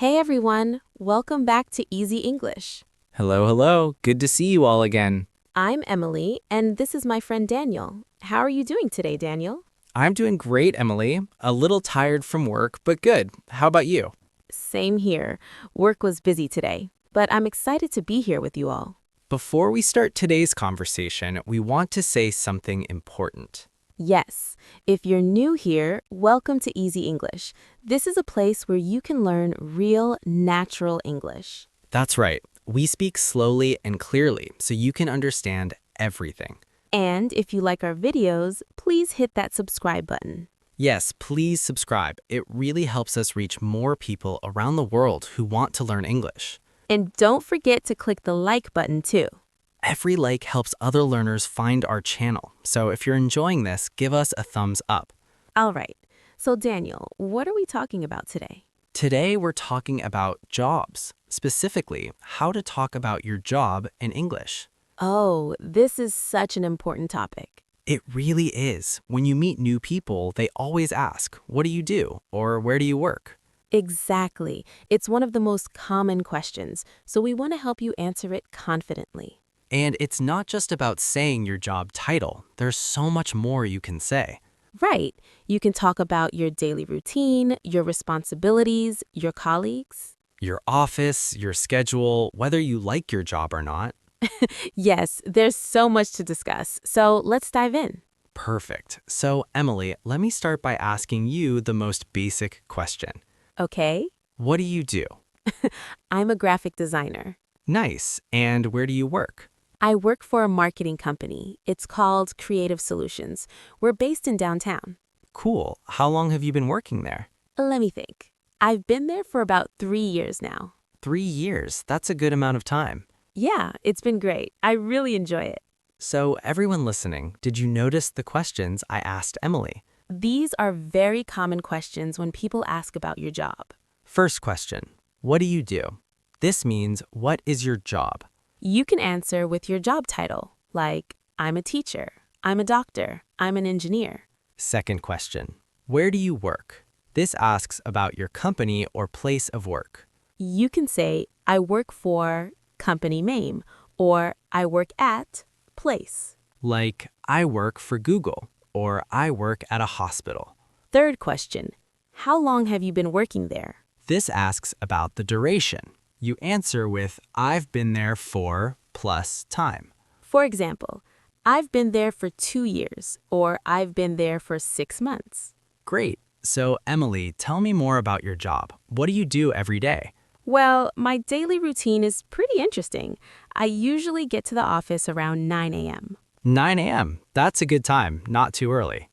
Hey everyone, welcome back to Easy English. Hello, hello. Good to see you all again. I'm Emily, and this is my friend Daniel. How are you doing today, Daniel? I'm doing great, Emily. A little tired from work, but good. How about you? Same here. Work was busy today, but I'm excited to be here with you all. Before we start today's conversation, we want to say something important. Yes, if you're new here, welcome to Easy English. This is a place where you can learn real, natural English. That's right. We speak slowly and clearly so you can understand everything. And if you like our videos, please hit that subscribe button. Yes, please subscribe. It really helps us reach more people around the world who want to learn English. And don't forget to click the like button too. Every like helps other learners find our channel, so if you're enjoying this, give us a thumbs up. All right. So Daniel, what are we talking about today? Today we're talking about jobs, specifically how to talk about your job in English. Oh, this is such an important topic. It really is. When you meet new people, they always ask, "What do you do?" or "Where do you work?" Exactly. It's one of the most common questions, so we want to help you answer it confidently. And it's not just about saying your job title. There's so much more you can say. Right. You can talk about your daily routine, your responsibilities, your colleagues. Your office, your schedule, whether you like your job or not. Yes, there's so much to discuss, so let's dive in. Perfect. So, Emily, let me start by asking you the most basic question. Okay? What do you do? I'm a graphic designer. Nice. And where do you work? I work for a marketing company. It's called Creative Solutions. We're based in downtown. Cool. How long have you been working there? Let me think. I've been there for about 3 years now. 3 years. That's a good amount of time. Yeah, it's been great. I really enjoy it. So, everyone listening, did you notice the questions I asked Emily? These are very common questions when people ask about your job. First question, what do you do? This means, what is your job? You can answer with your job title, like, I'm a teacher, I'm a doctor, I'm an engineer. Second question, where do you work? This asks about your company or place of work. You can say, I work for company name, or I work at place. Like, I work for Google, or I work at a hospital. Third question, how long have you been working there? This asks about the duration. You answer with, I've been there for plus time. For example, I've been there for 2 years, or I've been there for 6 months. Great. So, Emily, tell me more about your job. What do you do every day? Well, my daily routine is pretty interesting. I usually get to the office around 9 a.m. 9 a.m. That's a good time, not too early.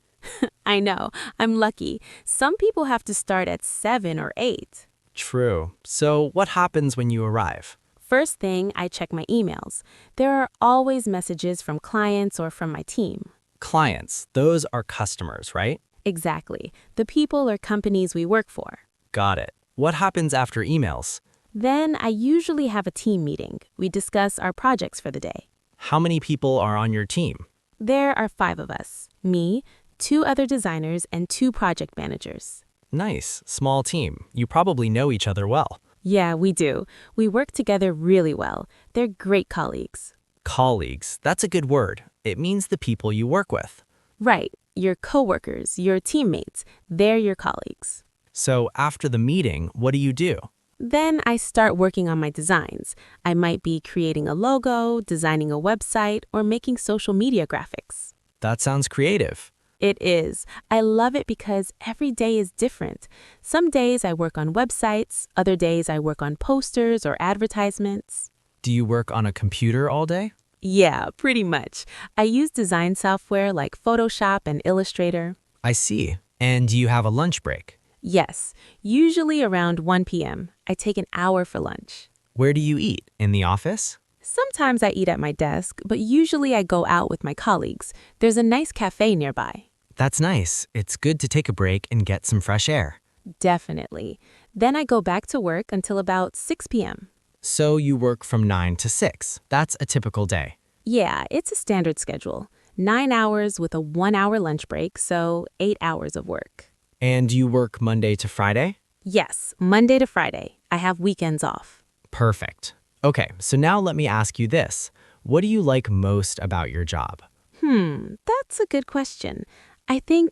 I know, I'm lucky. Some people have to start at 7 or 8. True. So, what happens when you arrive? First thing, I check my emails. There are always messages from clients or from my team. Clients, those are customers, right? Exactly, the people or companies we work for. Got it. What happens after emails? Then I usually have a team meeting. We discuss our projects for the day. How many people are on your team? There are 5 of us, me, 2 other designers, and 2 project managers. Nice, small team. You probably know each other well. Yeah, we do. We work together really well. They're great colleagues. Colleagues, that's a good word. It means the people you work with. Right, your coworkers, your teammates, they're your colleagues. So, after the meeting, what do you do? Then I start working on my designs. I might be creating a logo, designing a website, or making social media graphics. That sounds creative. It is. I love it because every day is different. Some days I work on websites, other days I work on posters or advertisements. Do you work on a computer all day? Yeah, pretty much. I use design software like Photoshop and Illustrator. I see. And do you have a lunch break? Yes, usually around 1 p.m. I take an hour for lunch. Where do you eat? In the office? Sometimes I eat at my desk, but usually I go out with my colleagues. There's a nice cafe nearby. That's nice. It's good to take a break and get some fresh air. Definitely. Then I go back to work until about 6 p.m. So you work from 9 to 6. That's a typical day. Yeah, it's a standard schedule. 9 hours with a 1-hour lunch break, so 8 hours of work. And you work Monday to Friday? Yes, Monday to Friday. I have weekends off. Perfect. Okay, so now let me ask you this. What do you like most about your job? That's a good question. I think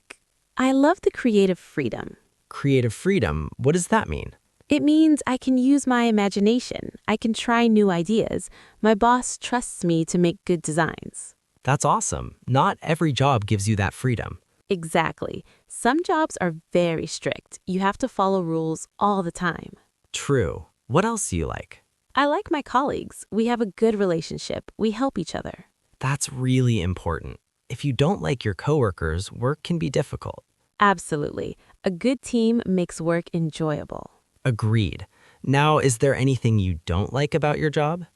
I love the creative freedom. Creative freedom, what does that mean? It means I can use my imagination. I can try new ideas. My boss trusts me to make good designs. That's awesome. Not every job gives you that freedom. Exactly. Some jobs are very strict. You have to follow rules all the time. True. What else do you like? I like my colleagues. We have a good relationship. We help each other. That's really important. If you don't like your coworkers, work can be difficult. Absolutely. A good team makes work enjoyable. Agreed. Now, is there anything you don't like about your job?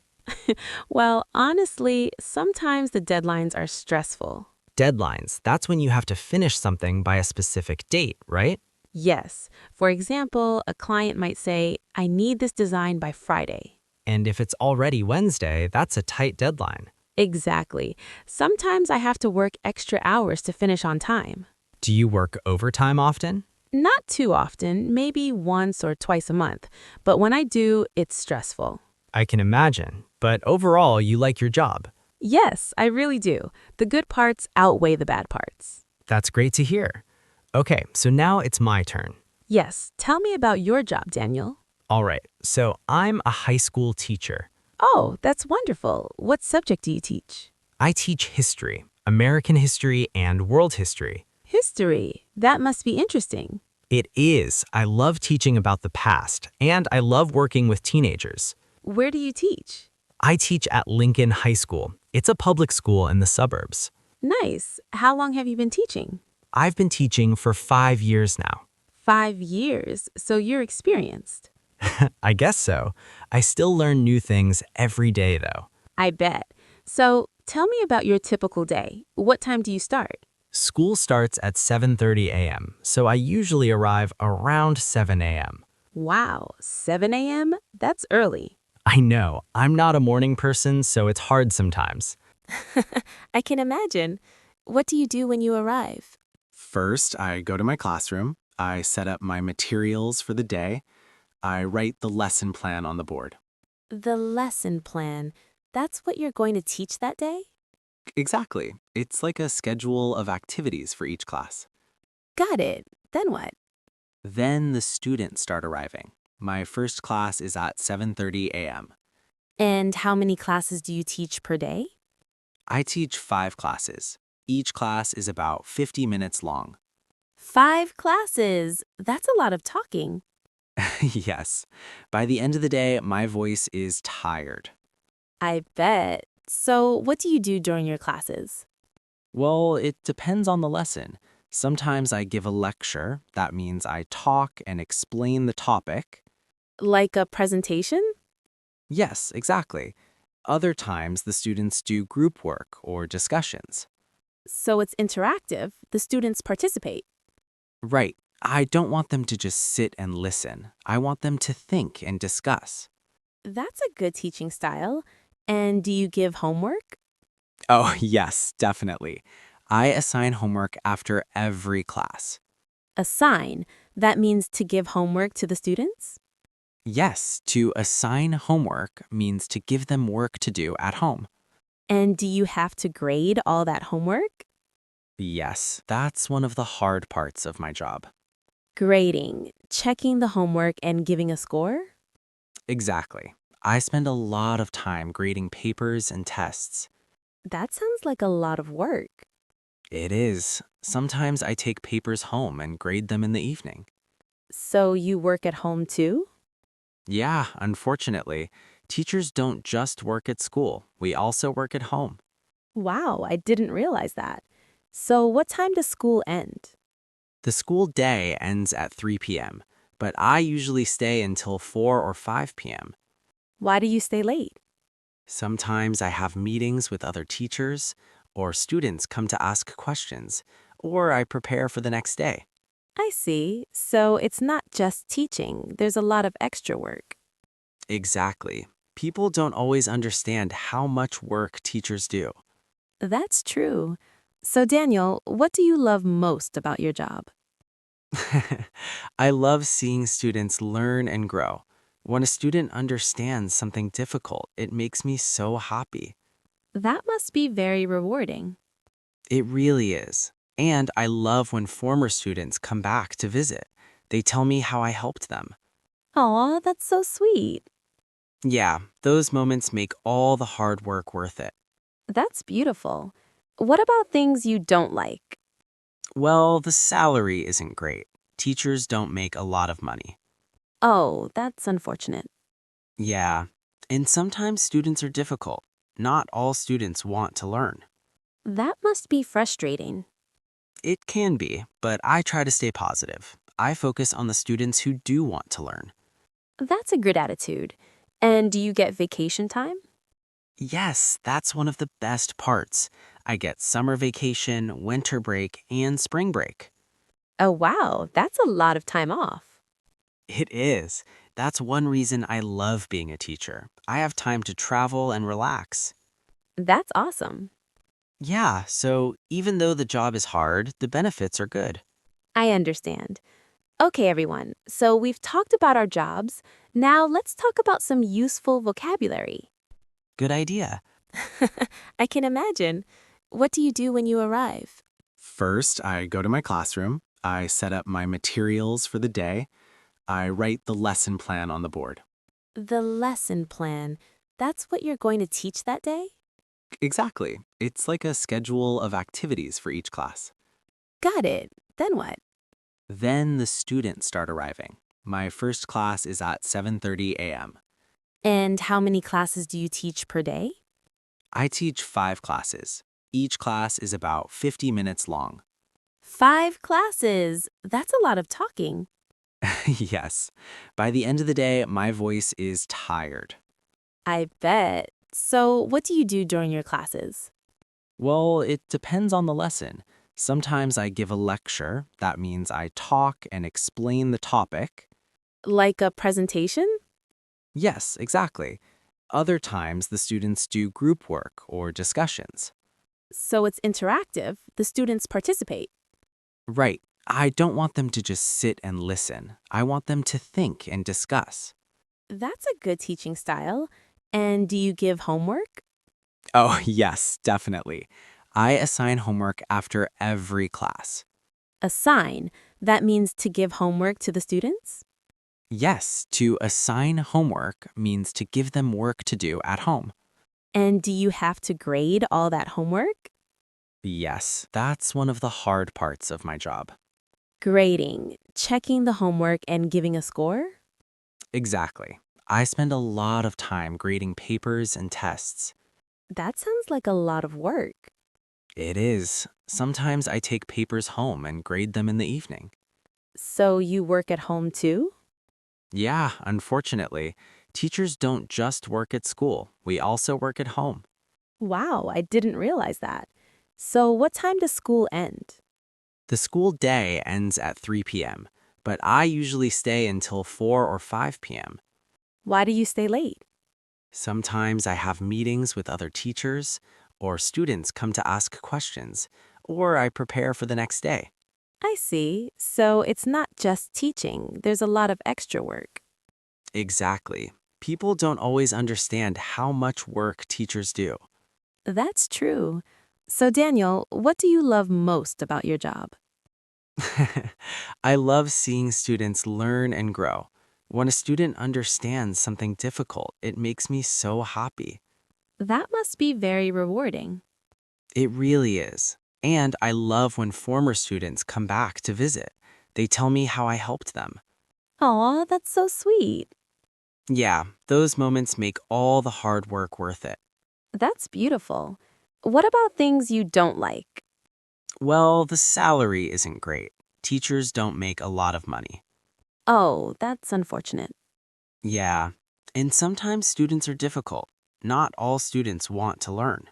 Well, honestly, sometimes the deadlines are stressful. Deadlines. That's when you have to finish something by a specific date, right? Yes. For example, a client might say, I need this design by Friday. And if it's already Wednesday, that's a tight deadline. Exactly. Sometimes I have to work extra hours to finish on time. Do you work overtime often? Not too often, maybe once or twice a month, but when I do, it's stressful. I can imagine, but overall, you like your job. Yes, I really do. The good parts outweigh the bad parts. That's great to hear. Okay, so now it's my turn. Yes, tell me about your job, Daniel. All right, so I'm a high school teacher. Oh, that's wonderful. What subject do you teach? I teach history, American history and world history. History. That must be interesting. It is. I love teaching about the past, and I love working with teenagers. Where do you teach? I teach at Lincoln High School. It's a public school in the suburbs. Nice. How long have you been teaching? I've been teaching for 5 years now. 5 years, so you're experienced. I guess so. I still learn new things every day, though. I bet. So tell me about your typical day. What time do you start? School starts at 7:30 a.m., so I usually arrive around 7 a.m. Wow, 7 a.m.? That's early. I know, I'm not a morning person, so it's hard sometimes. I can imagine. What do you do when you arrive? First, I go to my classroom. I set up my materials for the day. I write the lesson plan on the board. The lesson plan. That's what you're going to teach that day? Exactly. It's like a schedule of activities for each class. Got it. Then what? Then the students start arriving. My first class is at 7:30 a.m. And how many classes do you teach per day? I teach 5 classes. Each class is about 50 minutes long. 5 classes. That's a lot of talking. Yes. By the end of the day, my voice is tired. I bet. So what do you do during your classes? Well, it depends on the lesson. Sometimes I give a lecture. That means I talk and explain the topic. Like a presentation? Yes, exactly. Other times, the students do group work or discussions. So it's interactive. The students participate. Right. I don't want them to just sit and listen. I want them to think and discuss. That's a good teaching style. And do you give homework? Oh, yes, definitely. I assign homework after every class. Assign. That means to give homework to the students? Yes, to assign homework means to give them work to do at home. And do you have to grade all that homework? Yes, that's one of the hard parts of my job. Grading. Checking the homework and giving a score? Exactly. I spend a lot of time grading papers and tests. That sounds like a lot of work. It is. Sometimes I take papers home and grade them in the evening. So you work at home too? Yeah, unfortunately, teachers don't just work at school. We also work at home. Wow, I didn't realize that. So what time does school end? The school day ends at 3 p.m., but I usually stay until 4 or 5 p.m. Why do you stay late? Sometimes I have meetings with other teachers, or students come to ask questions, or I prepare for the next day. I see. So it's not just teaching. There's a lot of extra work. Exactly. People don't always understand how much work teachers do. That's true. So Daniel, what do you love most about your job? I love seeing students learn and grow. When a student understands something difficult, it makes me so happy. That must be very rewarding. It really is. And I love when former students come back to visit. They tell me how I helped them. Aw, that's so sweet. Yeah, those moments make all the hard work worth it. That's beautiful. What about things you don't like? Well, the salary isn't great. Teachers don't make a lot of money. Oh, that's unfortunate. Yeah, and sometimes students are difficult. Not all students want to learn. That must be frustrating. It can be, but I try to stay positive. I focus on the students who do want to learn. That's a good attitude. And do you get vacation time? Yes, that's one of the best parts. I get summer vacation, winter break, and spring break. Oh, wow, that's a lot of time off. It is. That's one reason I love being a teacher. I have time to travel and relax. That's awesome. Yeah, so even though the job is hard, the benefits are good. I understand. Okay, everyone, so we've talked about our jobs. Now let's talk about some useful vocabulary. Good idea. I can imagine. What do you do when you arrive? First, I go to my classroom. I set up my materials for the day. I write the lesson plan on the board. The lesson plan. That's what you're going to teach that day? Exactly. It's like a schedule of activities for each class. Got it. Then what? Then the students start arriving. My first class is at 7:30 a.m. And how many classes do you teach per day? I teach 5 classes. Each class is about 50 minutes long. 5 classes. That's a lot of talking. Yes. By the end of the day, my voice is tired. I bet. So, what do you do during your classes? Well, it depends on the lesson. Sometimes I give a lecture. That means I talk and explain the topic. Like a presentation? Yes, exactly. Other times, the students do group work or discussions. So it's interactive. The students participate. Right. I don't want them to just sit and listen. I want them to think and discuss. That's a good teaching style. And do you give homework? Oh, yes, definitely. I assign homework after every class. Assign. That means to give homework to the students? Yes, to assign homework means to give them work to do at home. And do you have to grade all that homework? Yes, that's one of the hard parts of my job. Grading. Checking the homework and giving a score? Exactly. I spend a lot of time grading papers and tests. That sounds like a lot of work. It is. Sometimes I take papers home and grade them in the evening. So you work at home too? Yeah, unfortunately, teachers don't just work at school. We also work at home. Wow, I didn't realize that. So what time does school end? The school day ends at 3 p.m., but I usually stay until 4 or 5 p.m. Why do you stay late? Sometimes I have meetings with other teachers, or students come to ask questions, or I prepare for the next day. I see. So it's not just teaching. There's a lot of extra work. Exactly. People don't always understand how much work teachers do. That's true. So Daniel, what do you love most about your job? I love seeing students learn and grow. When a student understands something difficult, it makes me so happy. That must be very rewarding. It really is. And I love when former students come back to visit. They tell me how I helped them. Aw, that's so sweet. Yeah, those moments make all the hard work worth it. That's beautiful. What about things you don't like? Well, the salary isn't great. Teachers don't make a lot of money. Oh, that's unfortunate. Yeah, and sometimes students are difficult. Not all students want to learn.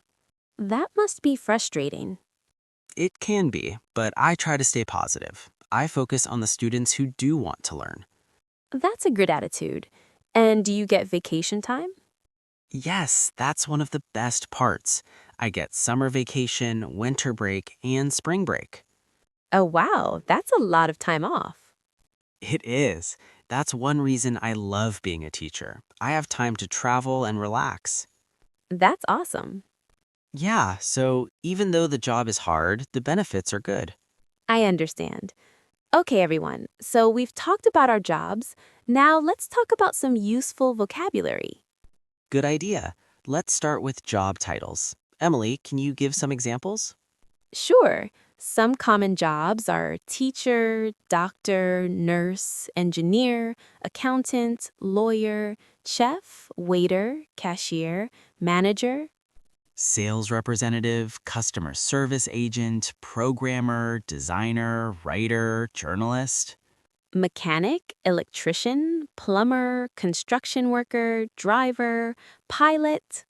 That must be frustrating. It can be, but I try to stay positive. I focus on the students who do want to learn. That's a good attitude. And do you get vacation time? Yes, that's one of the best parts. I get summer vacation, winter break, and spring break. Oh, wow, that's a lot of time off. It is. That's one reason I love being a teacher. I have time to travel and relax. That's awesome. Yeah, so even though the job is hard, the benefits are good. I understand. Okay, everyone. So we've talked about our jobs. Now let's talk about some useful vocabulary. Good idea. Let's start with job titles. Emily, can you give some examples? Sure, some common jobs are teacher, doctor, nurse, engineer, accountant, lawyer, chef, waiter, cashier, manager. Sales representative, customer service agent, programmer, designer, writer, journalist. Mechanic, electrician, plumber, construction worker, driver, pilot.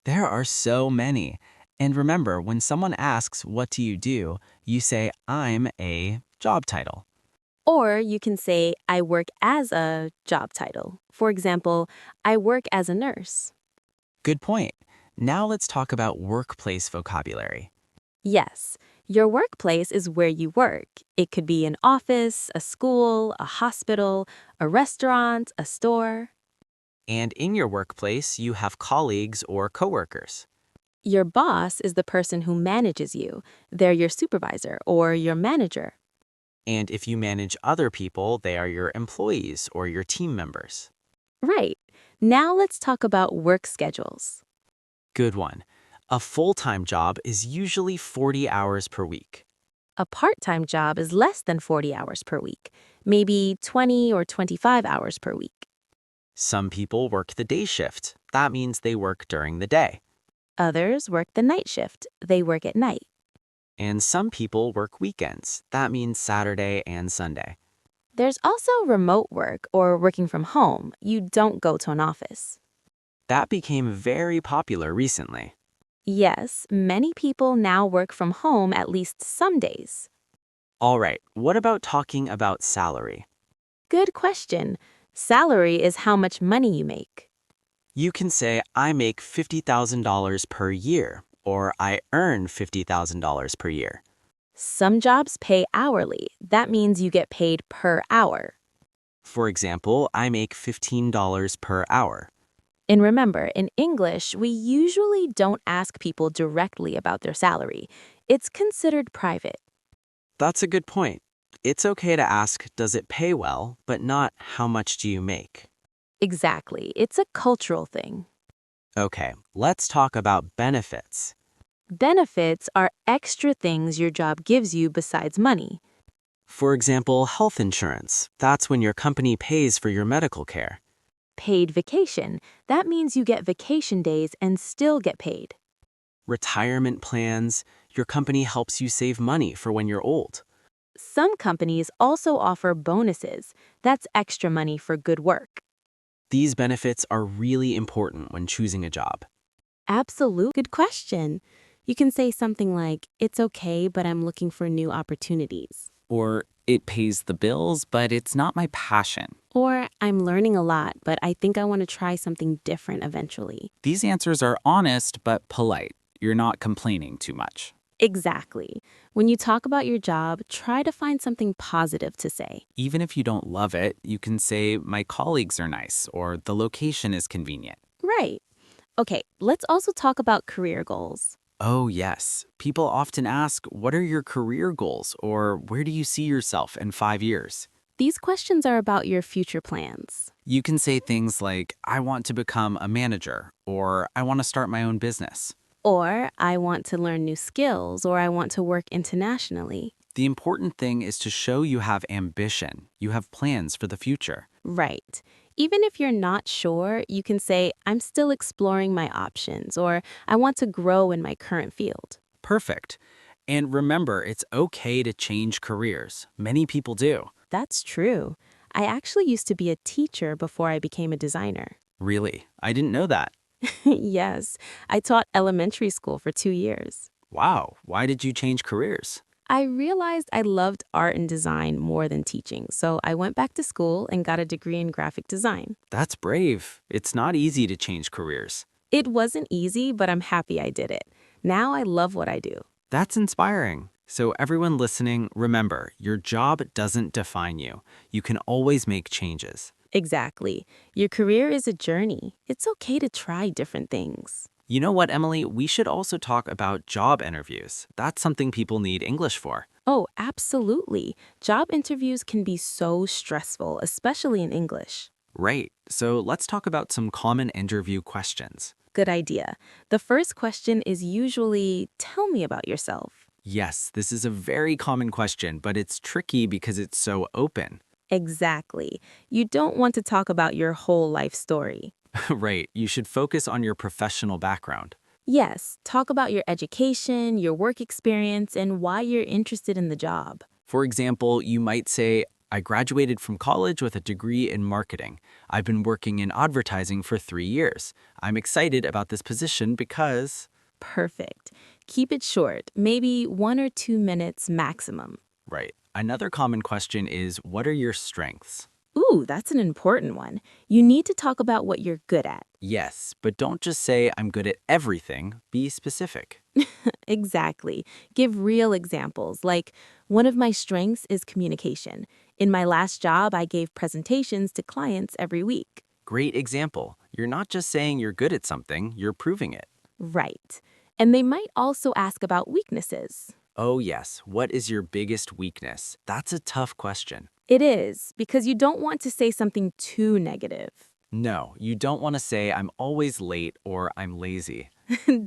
There are so many. And remember, when someone asks, what do? You say, I'm a job title. Or you can say, I work as a job title. For example, I work as a nurse. Good point. Now let's talk about workplace vocabulary. Yes, your workplace is where you work. It could be an office, a school, a hospital, a restaurant, a store. And in your workplace, you have colleagues or coworkers. Your boss is the person who manages you. They're your supervisor or your manager. And if you manage other people, they are your employees or your team members. Right. Now let's talk about work schedules. Good one. A full-time job is usually 40 hours per week. A part-time job is less than 40 hours per week, maybe 20 or 25 hours per week. Some people work the day shift. That means they work during the day. Others work the night shift. They work at night. And some people work weekends. That means Saturday and Sunday. There's also remote work or working from home. You don't go to an office. That became very popular recently. Yes, many people now work from home at least some days. All right, what about talking about salary? Good question. Salary is how much money you make. You can say, I make $50,000 per year, or I earn $50,000 per year. Some jobs pay hourly. That means you get paid per hour. For example, I make $15 per hour. And remember, in English, we usually don't ask people directly about their salary. It's considered private. That's a good point. It's okay to ask, does it pay well, but not how much do you make? Exactly. It's a cultural thing. Okay, let's talk about benefits. Benefits are extra things your job gives you besides money. For example, health insurance. That's when your company pays for your medical care. Paid vacation. That means you get vacation days and still get paid. Retirement plans. Your company helps you save money for when you're old. Some companies also offer bonuses. That's extra money for good work. These benefits are really important when choosing a job. Absolute. Good question. You can say something like, it's okay, but I'm looking for new opportunities. Or, it pays the bills, but it's not my passion. Or, I'm learning a lot, but I think I want to try something different eventually. These answers are honest but polite. You're not complaining too much. Exactly. When you talk about your job, try to find something positive to say. Even if you don't love it, you can say, my colleagues are nice, or the location is convenient. Right. Okay, let's also talk about career goals. Oh, yes. People often ask, what are your career goals? Or where do you see yourself in 5 years? These questions are about your future plans. You can say things like, I want to become a manager, or I want to start my own business. Or, I want to learn new skills, or I want to work internationally. The important thing is to show you have ambition. You have plans for the future. Right. Even if you're not sure, you can say, I'm still exploring my options, or I want to grow in my current field. Perfect. And remember, it's okay to change careers. Many people do. That's true. I actually used to be a teacher before I became a designer. Really? I didn't know that. Yes, I taught elementary school for 2 years. Wow. Why did you change careers? I realized I loved art and design more than teaching, so I went back to school and got a degree in graphic design. That's brave. It's not easy to change careers. It wasn't easy, but I'm happy I did it. Now I love what I do. That's inspiring. So, everyone listening, remember, your job doesn't define you. You can always make changes. Exactly. Your career is a journey. It's okay to try different things. You know what, Emily? We should also talk about job interviews. That's something people need English for. Oh, absolutely. Job interviews can be so stressful, especially in English. Right. So, let's talk about some common interview questions. Good idea. The first question is usually, tell me about yourself. Yes, this is a very common question, but it's tricky because it's so open. Exactly. You don't want to talk about your whole life story. Right. You should focus on your professional background. Yes, talk about your education, your work experience, and why you're interested in the job. For example, you might say, I graduated from college with a degree in marketing. I've been working in advertising for 3 years. I'm excited about this position because... Perfect. Keep it short, maybe 1 or 2 minutes maximum. Right. Another common question is, what are your strengths? Ooh, that's an important one. You need to talk about what you're good at. Yes, but don't just say, I'm good at everything. Be specific. Exactly. Give real examples, like, one of my strengths is communication. In my last job, I gave presentations to clients every week. Great example. You're not just saying you're good at something, you're proving it. Right. And they might also ask about weaknesses. Oh, yes. What is your biggest weakness? That's a tough question. It is, because you don't want to say something too negative. No, you don't want to say, I'm always late or I'm lazy.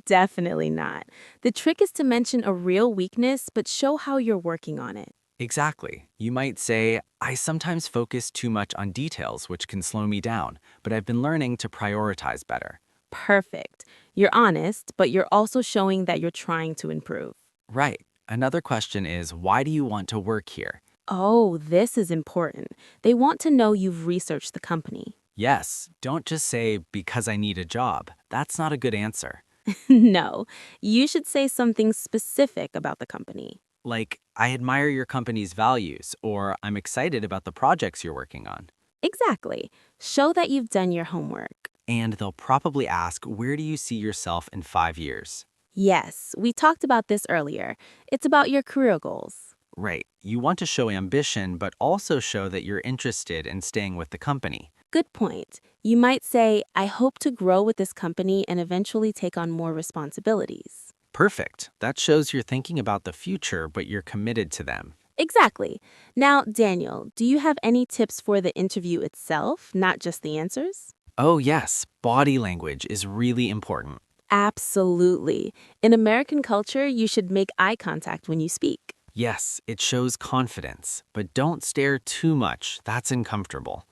Definitely not. The trick is to mention a real weakness, but show how you're working on it. Exactly. You might say, I sometimes focus too much on details, which can slow me down, but I've been learning to prioritize better. Perfect. You're honest, but you're also showing that you're trying to improve. Right. Another question is, why do you want to work here? Oh, this is important. They want to know you've researched the company. Yes, don't just say, because I need a job. That's not a good answer. No, you should say something specific about the company. Like, I admire your company's values, or I'm excited about the projects you're working on. Exactly. Show that you've done your homework. And they'll probably ask, where do you see yourself in 5 years? Yes, we talked about this earlier. It's about your career goals. Right. You want to show ambition, but also show that you're interested in staying with the company. Good point. You might say, I hope to grow with this company and eventually take on more responsibilities. Perfect. That shows you're thinking about the future, but you're committed to them. Exactly. Now, Daniel, do you have any tips for the interview itself, not just the answers? Oh, yes. Body language is really important. Absolutely. In American culture, you should make eye contact when you speak. Yes, it shows confidence, but don't stare too much. That's uncomfortable.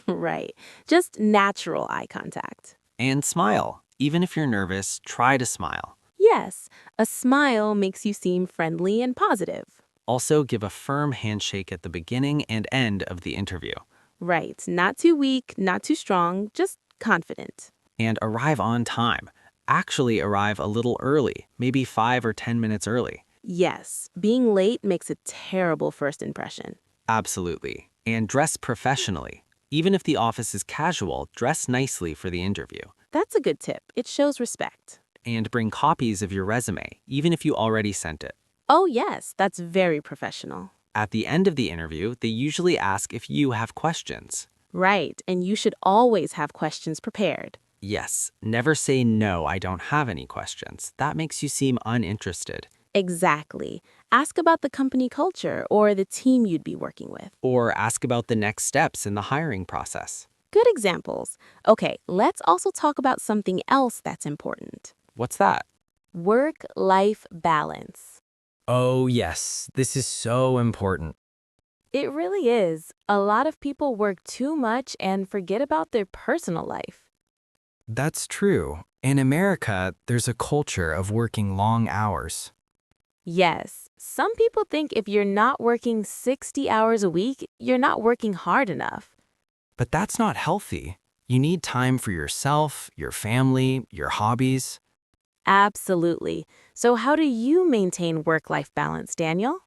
Right. Just natural eye contact. And smile. Even if you're nervous, try to smile. Yes, a smile makes you seem friendly and positive. Also, give a firm handshake at the beginning and end of the interview. Right. Not too weak, not too strong, just confident. And arrive on time. Actually arrive a little early, maybe 5 or 10 minutes early. Yes, being late makes a terrible first impression. Absolutely. And dress professionally. Even if the office is casual, dress nicely for the interview. That's a good tip. It shows respect. And bring copies of your resume, even if you already sent it. Oh, yes, that's very professional. At the end of the interview, they usually ask if you have questions. Right, and you should always have questions prepared. Yes, never say no, I don't have any questions. That makes you seem uninterested. Exactly. Ask about the company culture or the team you'd be working with. Or ask about the next steps in the hiring process. Good examples. Okay, let's also talk about something else that's important. What's that? Work-life balance. Oh, yes, this is so important. It really is. A lot of people work too much and forget about their personal life. That's true. In America, there's a culture of working long hours. Yes, some people think if you're not working 60 hours a week, you're not working hard enough. But that's not healthy. You need time for yourself, your family, your hobbies. Absolutely. So how do you maintain work-life balance, Daniel?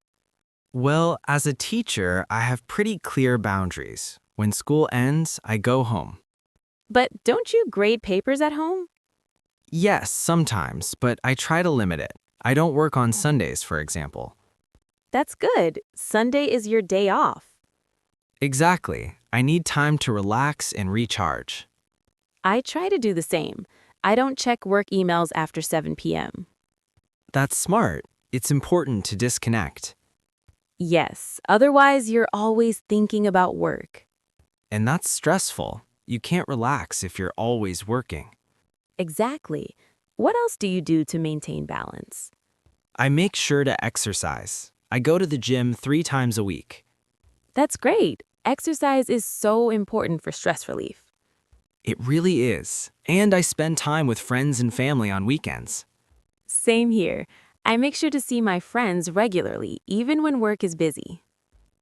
Well, as a teacher, I have pretty clear boundaries. When school ends, I go home. But don't you grade papers at home? Yes, sometimes, but I try to limit it. I don't work on Sundays, for example. That's good. Sunday is your day off. Exactly. I need time to relax and recharge. I try to do the same. I don't check work emails after 7 p.m. That's smart. It's important to disconnect. Yes, otherwise you're always thinking about work. And that's stressful. You can't relax if you're always working. Exactly. What else do you do to maintain balance? I make sure to exercise. I go to the gym 3 times a week. That's great. Exercise is so important for stress relief. It really is. And I spend time with friends and family on weekends. Same here. I make sure to see my friends regularly, even when work is busy.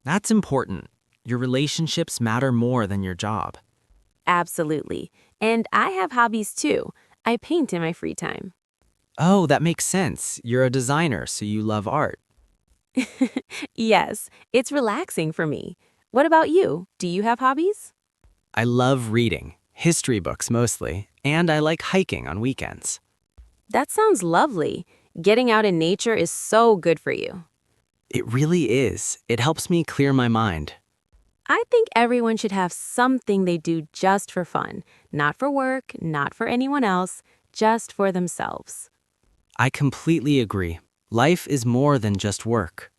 That's important. Your relationships matter more than your job. Absolutely. And I have hobbies too. I paint in my free time. Oh, that makes sense. You're a designer, so you love art. Yes, it's relaxing for me. What about you? Do you have hobbies? I love reading, history books mostly, and I like hiking on weekends. That sounds lovely. Getting out in nature is so good for you. It really is. It helps me clear my mind. I think everyone should have something they do just for fun. Not for work, not for anyone else, just for themselves. I completely agree. Life is more than just work.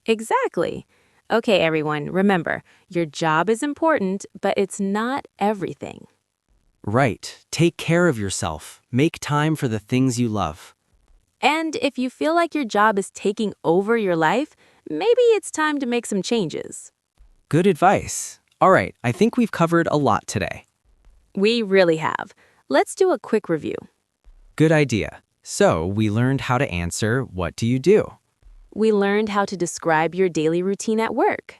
Exactly. Okay, everyone, remember, your job is important, but it's not everything. Right. Take care of yourself. Make time for the things you love. And if you feel like your job is taking over your life, maybe it's time to make some changes. Good advice. All right, I think we've covered a lot today. We really have. Let's do a quick review. Good idea. So, we learned how to answer, "What do you do?" We learned how to describe your daily routine at work.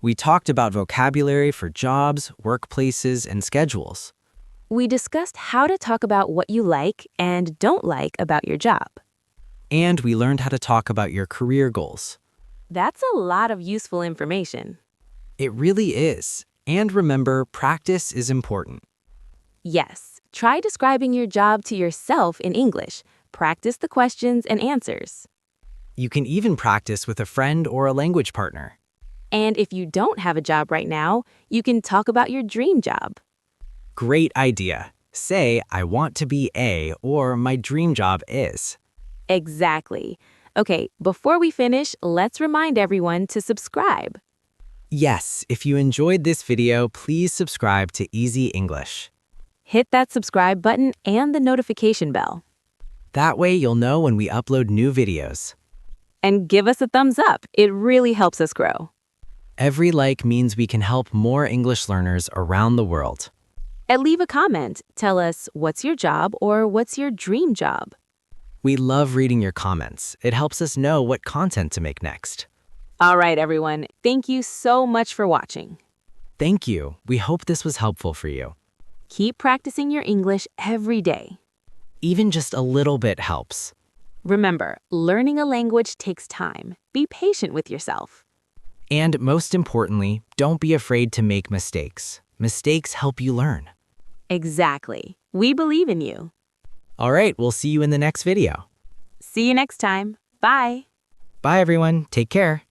We talked about vocabulary for jobs, workplaces, and schedules. We discussed how to talk about what you like and don't like about your job. And we learned how to talk about your career goals. That's a lot of useful information. It really is. And remember, practice is important. Yes, try describing your job to yourself in English. Practice the questions and answers. You can even practice with a friend or a language partner. And if you don't have a job right now, you can talk about your dream job. Great idea. Say, "I want to be A," or "My dream job is." Exactly. Okay, before we finish, let's remind everyone to subscribe. Yes, if you enjoyed this video, please subscribe to Easy English. Hit that subscribe button and the notification bell. That way you'll know when we upload new videos. And give us a thumbs up. It really helps us grow. Every like means we can help more English learners around the world. And leave a comment. Tell us what's your job or what's your dream job. We love reading your comments. It helps us know what content to make next. All right, everyone. Thank you so much for watching. Thank you. We hope this was helpful for you. Keep practicing your English every day. Even just a little bit helps. Remember, learning a language takes time. Be patient with yourself. And most importantly, don't be afraid to make mistakes. Mistakes help you learn. Exactly. We believe in you. All right, we'll see you in the next video. See you next time. Bye. Bye, everyone. Take care.